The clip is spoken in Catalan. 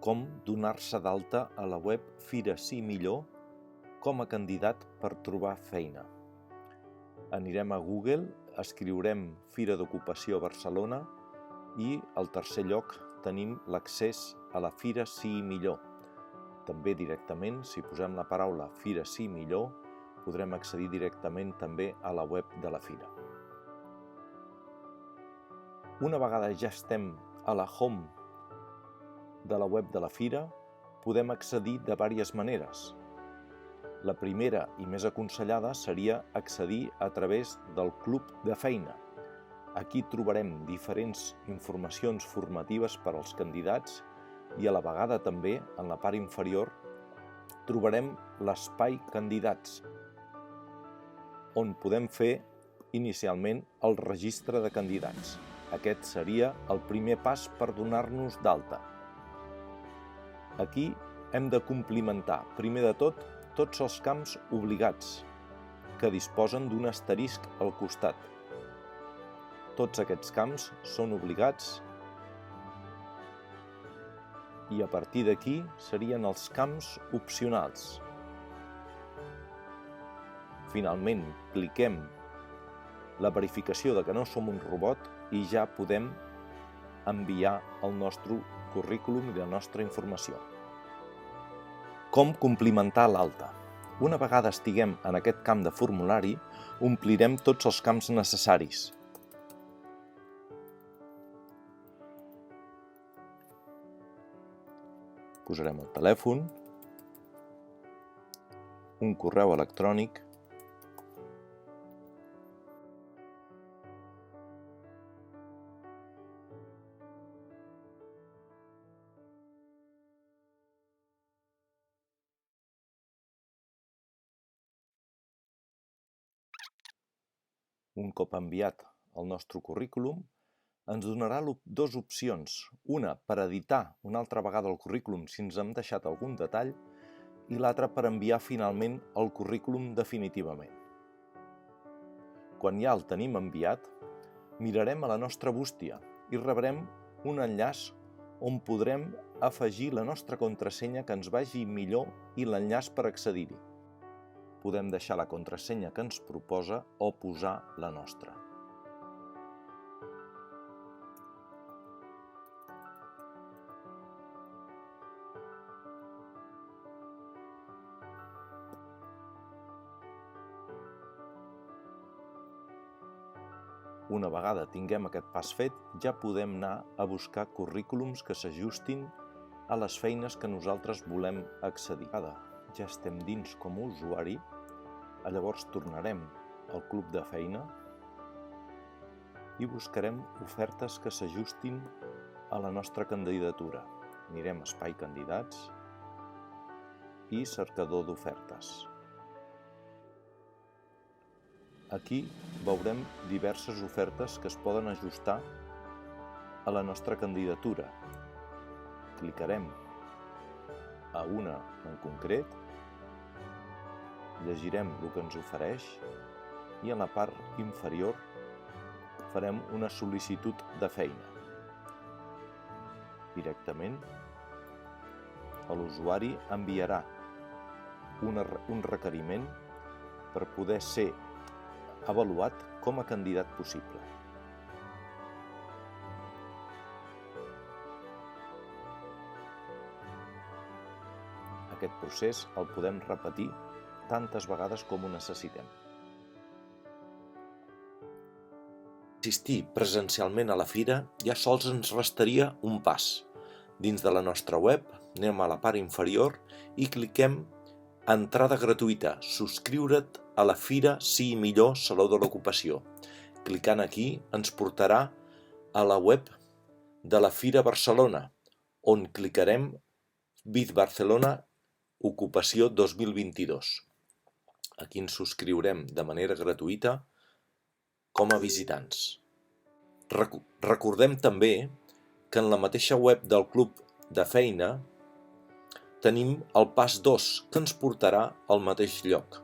com donar-se d'alta a la web Fira Sí Millor com a candidat per trobar feina. Anirem a Google, escriurem Fira d'Ocupació Barcelona i al tercer lloc tenim l'accés a la Fira Sí Millor. També directament, si posem la paraula Fira Sí Millor, podrem accedir directament també a la web de la Fira. Una vegada ja estem a la home de la web de la Fira, podem accedir de diverses maneres. La primera i més aconsellada seria accedir a través del Club de Feina. Aquí trobarem diferents informacions formatives per als candidats i a la vegada també, en la part inferior, trobarem l'espai Candidats, on podem fer inicialment el registre de candidats. Aquest seria el primer pas per donar-nos d'alta. Aquí hem de complimentar, primer de tot, tots els camps obligats, que disposen d'un asterisc al costat. Tots aquests camps són obligats i a partir d'aquí serien els camps opcionals. Finalment, cliquem la verificació de que no som un robot i ja podem enviar el nostre currículum i la nostra informació. Com complimentar l'alta? Una vegada estiguem en aquest camp de formulari, omplirem tots els camps necessaris. Posarem el telèfon, un correu electrònic, un cop enviat el nostre currículum, ens donarà dues opcions. Una per editar una altra vegada el currículum si ens hem deixat algun detall i l'altra per enviar finalment el currículum definitivament. Quan ja el tenim enviat, mirarem a la nostra bústia i rebrem un enllaç on podrem afegir la nostra contrasenya que ens vagi millor i l'enllaç per accedir-hi. Podem deixar la contrasenya que ens proposa o posar la nostra. Una vegada tinguem aquest pas fet, ja podem anar a buscar currículums que s'ajustin a les feines que nosaltres volem accedir. Ja estem dins com a usuari, llavors tornarem al club de feina i buscarem ofertes que s'ajustin a la nostra candidatura. Anirem a Espai Candidats i Cercador d'ofertes. Aquí veurem diverses ofertes que es poden ajustar a la nostra candidatura. Clicarem a una en concret, llegirem el que ens ofereix i en la part inferior farem una sol·licitud de feina. Directament, l'usuari enviarà un requeriment per poder ser avaluat com a candidat possible. Aquest procés el podem repetir tantes vegades com ho necessitem. Assistir presencialment a la fira ja sols ens restaria un pas. Dins de la nostra web, anem a la part inferior i cliquem Entrada gratuïta, subscriure't a la Fira Sí Millor Saló de l'Ocupació. Clicant aquí ens portarà a la web de la Fira Barcelona, on clicarem BID Barcelona Ocupació 2022. Aquí ens subscriurem de manera gratuïta com a visitants. Recordem també que en la mateixa web del Club de Feina tenim el pas 2, que ens portarà al mateix lloc.